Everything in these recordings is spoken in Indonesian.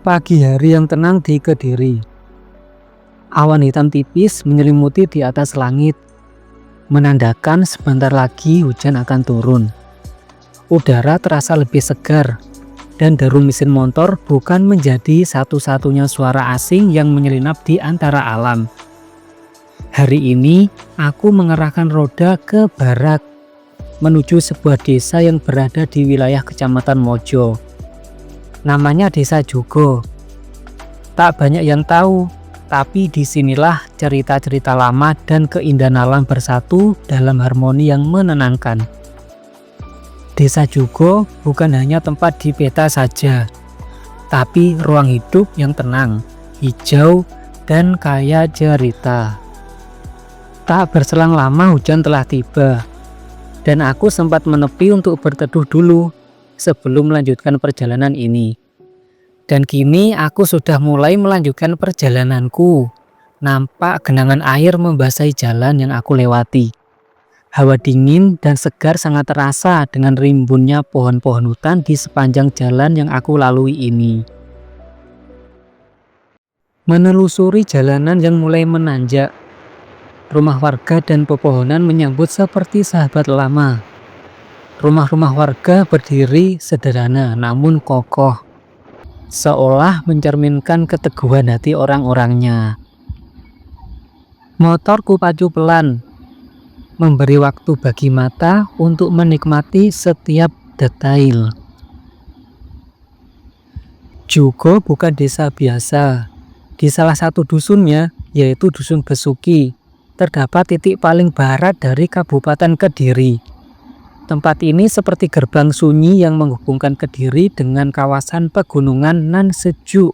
Pagi hari yang tenang di Kediri. Awan hitam tipis menyelimuti di atas langit, menandakan sebentar lagi hujan akan turun. Udara terasa lebih segar, dan deru mesin motor bukan menjadi satu-satunya suara asing yang menyelinap di antara alam. Hari ini, aku mengerahkan roda ke barat, menuju sebuah desa yang berada di wilayah Kecamatan Mojo. Namanya Desa Jugo. Tak banyak yang tahu, tapi disinilah cerita-cerita lama dan keindahan alam bersatu dalam harmoni yang menenangkan. Desa Jugo bukan hanya tempat di peta saja, tapi ruang hidup yang tenang, hijau, dan kaya cerita. Tak berselang lama hujan telah tiba, dan aku sempat menepi untuk berteduh dulu sebelum melanjutkan perjalanan ini. Dan kini aku sudah mulai melanjutkan perjalananku. Nampak genangan air membasahi jalan yang aku lewati. Hawa dingin dan segar sangat terasa dengan rimbunnya pohon-pohon hutan di sepanjang jalan yang aku lalui ini. Menelusuri jalanan yang mulai menanjak, rumah warga dan pepohonan menyambut seperti sahabat lama. Rumah-rumah warga berdiri sederhana namun kokoh, seolah mencerminkan keteguhan hati orang-orangnya. Motorku pacu pelan, memberi waktu bagi mata untuk menikmati setiap detail. Jugo bukan desa biasa. Di salah satu dusunnya, yaitu Dusun Besuki, terdapat titik paling barat dari Kabupaten Kediri. Tempat ini seperti gerbang sunyi yang menghubungkan Kediri dengan kawasan pegunungan nan sejuk.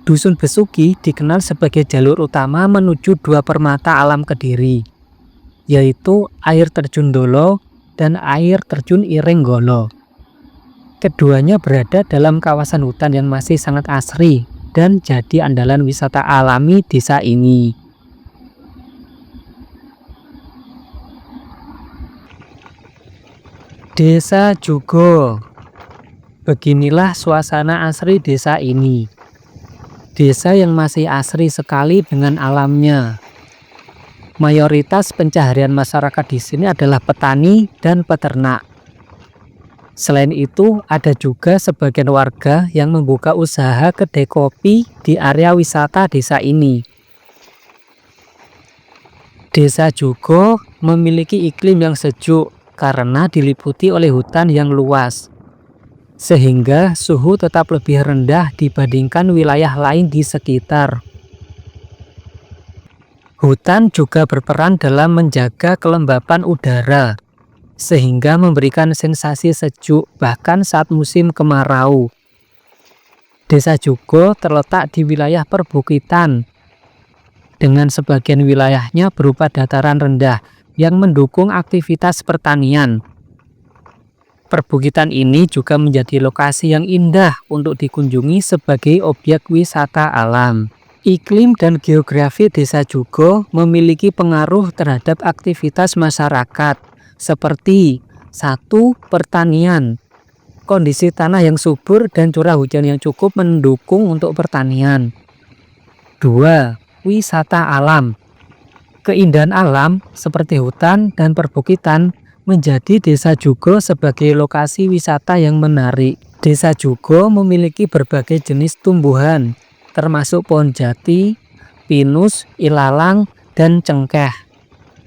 Dusun Besuki dikenal sebagai jalur utama menuju dua permata alam Kediri, yaitu air terjun Dolo dan air terjun Irenggolo. Keduanya berada dalam kawasan hutan yang masih sangat asri dan jadi andalan wisata alami desa ini. Desa Jugo. Beginilah suasana asri desa ini. Desa yang masih asri sekali dengan alamnya. Mayoritas pencaharian masyarakat di sini adalah petani dan peternak. Selain itu, ada juga sebagian warga yang membuka usaha kedai kopi di area wisata desa ini. Desa Jugo memiliki iklim yang sejuk karena diliputi oleh hutan yang luas, sehingga suhu tetap lebih rendah dibandingkan wilayah lain di sekitar. Hutan juga berperan dalam menjaga kelembapan udara, sehingga memberikan sensasi sejuk bahkan saat musim kemarau. Desa Jugo terletak di wilayah perbukitan, dengan sebagian wilayahnya berupa dataran rendah yang mendukung aktivitas pertanian. Perbukitan ini juga menjadi lokasi yang indah untuk dikunjungi sebagai objek wisata alam. Iklim dan geografi Desa Jugo memiliki pengaruh terhadap aktivitas masyarakat, seperti 1. Pertanian. Kondisi tanah yang subur dan curah hujan yang cukup mendukung untuk pertanian. 2. Wisata alam. Keindahan alam seperti hutan dan perbukitan menjadi Desa Jugo sebagai lokasi wisata yang menarik. Desa Jugo memiliki berbagai jenis tumbuhan, termasuk pohon jati, pinus, ilalang, dan cengkeh.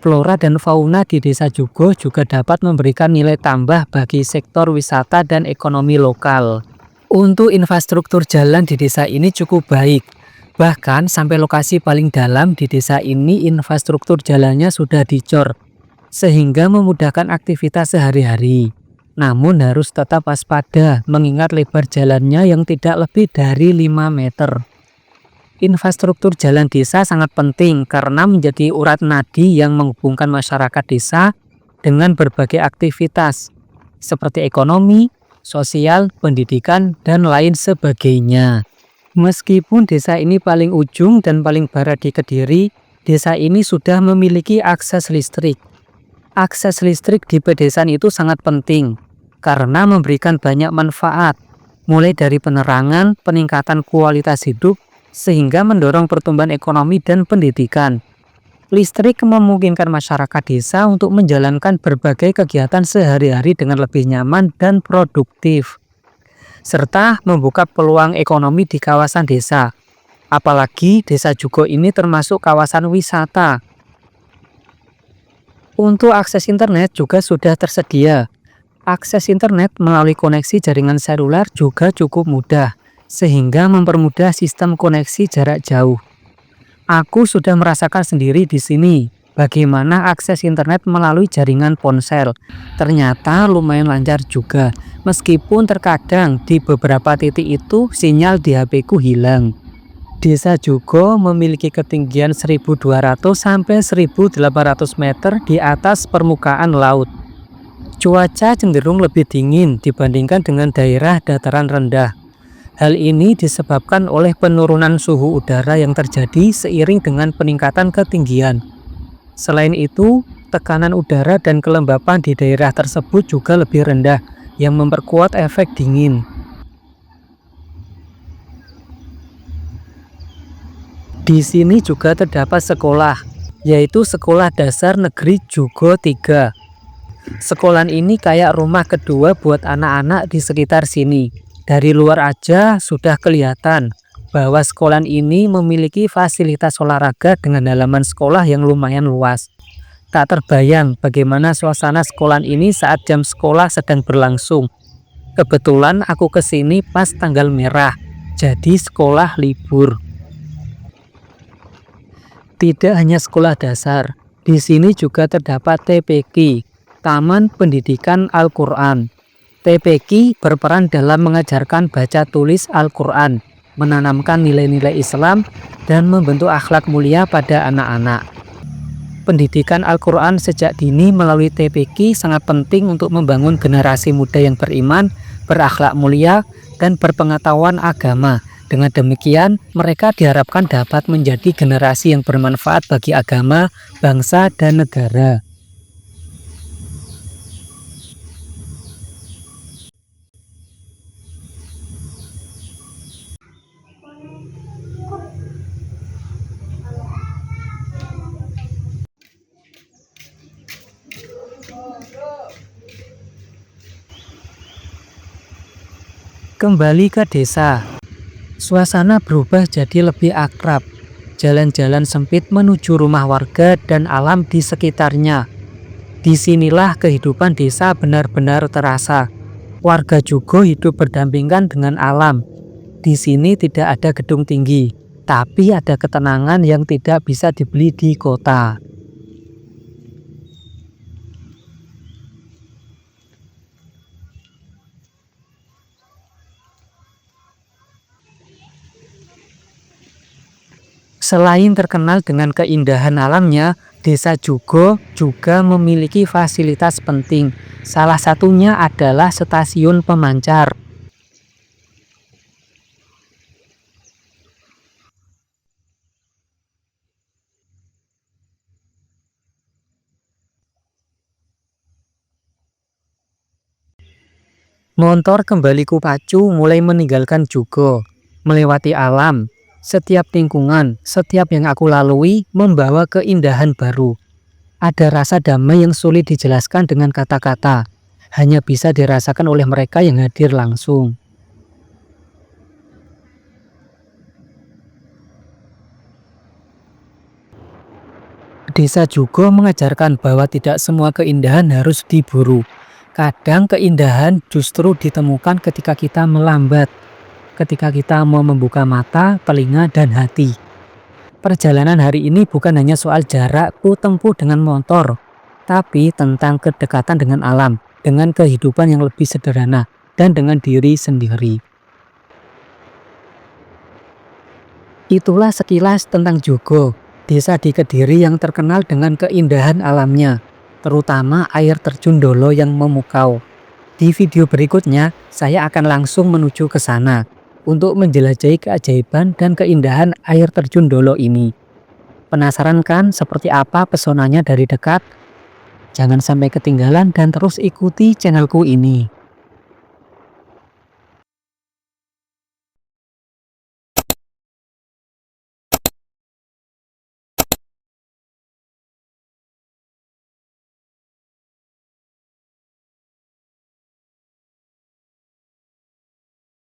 Flora dan fauna di Desa Jugo juga dapat memberikan nilai tambah bagi sektor wisata dan ekonomi lokal. Untuk infrastruktur jalan di desa ini cukup baik. Bahkan sampai lokasi paling dalam di desa ini infrastruktur jalannya sudah dicor, sehingga memudahkan aktivitas sehari-hari. Namun harus tetap waspada mengingat lebar jalannya yang tidak lebih dari 5 meter. Infrastruktur jalan desa sangat penting karena menjadi urat nadi yang menghubungkan masyarakat desa dengan berbagai aktivitas seperti ekonomi, sosial, pendidikan, dan lain sebagainya. Meskipun desa ini paling ujung dan paling barat di Kediri, desa ini sudah memiliki akses listrik. Akses listrik di pedesaan itu sangat penting, karena memberikan banyak manfaat, mulai dari penerangan, peningkatan kualitas hidup, sehingga mendorong pertumbuhan ekonomi dan pendidikan. Listrik memungkinkan masyarakat desa untuk menjalankan berbagai kegiatan sehari-hari dengan lebih nyaman dan produktif, serta membuka peluang ekonomi di kawasan desa. Apalagi Desa Jugo ini termasuk kawasan wisata. Untuk akses internet juga sudah tersedia. Akses internet melalui koneksi jaringan seluler juga cukup mudah, sehingga mempermudah sistem koneksi jarak jauh. Aku sudah merasakan sendiri di sini bagaimana akses internet melalui jaringan ponsel. Ternyata lumayan lancar juga, meskipun terkadang di beberapa titik itu sinyal di HP ku hilang. Desa Jugo memiliki ketinggian 1.200 sampai 1.800 meter di atas permukaan laut. Cuaca cenderung lebih dingin dibandingkan dengan daerah dataran rendah. Hal ini disebabkan oleh penurunan suhu udara yang terjadi seiring dengan peningkatan ketinggian. Selain itu, tekanan udara dan kelembapan di daerah tersebut juga lebih rendah, yang memperkuat efek dingin. Di sini juga terdapat sekolah, yaitu Sekolah Dasar Negeri Jugo 3. Sekolah ini kayak rumah kedua buat anak-anak di sekitar sini. Dari luar aja sudah kelihatan bahwa sekolah ini memiliki fasilitas olahraga dengan halaman sekolah yang lumayan luas. Tak terbayang bagaimana suasana sekolah ini saat jam sekolah sedang berlangsung. Kebetulan aku kesini pas tanggal merah, jadi sekolah libur. Tidak hanya sekolah dasar, di sini juga terdapat TPQ, Taman Pendidikan Al-Quran. TPQ berperan dalam mengajarkan baca tulis Al-Quran, menanamkan nilai-nilai Islam, dan membentuk akhlak mulia pada anak-anak. Pendidikan Al-Quran sejak dini melalui TPQ sangat penting untuk membangun generasi muda yang beriman, berakhlak mulia, dan berpengetahuan agama. Dengan demikian, mereka diharapkan dapat menjadi generasi yang bermanfaat bagi agama, bangsa, dan negara. Kembali ke desa. Suasana berubah jadi lebih akrab. Jalan-jalan sempit menuju rumah warga dan alam di sekitarnya. Disinilah kehidupan desa benar-benar terasa. Warga Jugo hidup berdampingan dengan alam. Di sini tidak ada gedung tinggi, tapi ada ketenangan yang tidak bisa dibeli di kota. Selain terkenal dengan keindahan alamnya, Desa Jugo juga memiliki fasilitas penting. Salah satunya adalah stasiun pemancar. Motor kembali kupacu mulai meninggalkan Jugo, melewati alam. Setiap lingkungan, setiap yang aku lalui membawa keindahan baru. Ada rasa damai yang sulit dijelaskan dengan kata-kata. Hanya bisa dirasakan oleh mereka yang hadir langsung. Desa Jugo mengajarkan bahwa tidak semua keindahan harus diburu. Kadang keindahan justru ditemukan ketika kita melambat, ketika kita mau membuka mata, telinga, dan hati. Perjalanan hari ini bukan hanya soal jarak ku tempuh dengan motor, tapi tentang kedekatan dengan alam, dengan kehidupan yang lebih sederhana, dan dengan diri sendiri. Itulah sekilas tentang Jugo, desa di Kediri yang terkenal dengan keindahan alamnya, terutama air terjun Dolo yang memukau. Di video berikutnya, saya akan langsung menuju ke sana untuk menjelajahi keajaiban dan keindahan air terjun Dolo ini. Penasaran kan seperti apa pesonanya dari dekat? Jangan sampai ketinggalan dan terus ikuti channelku ini.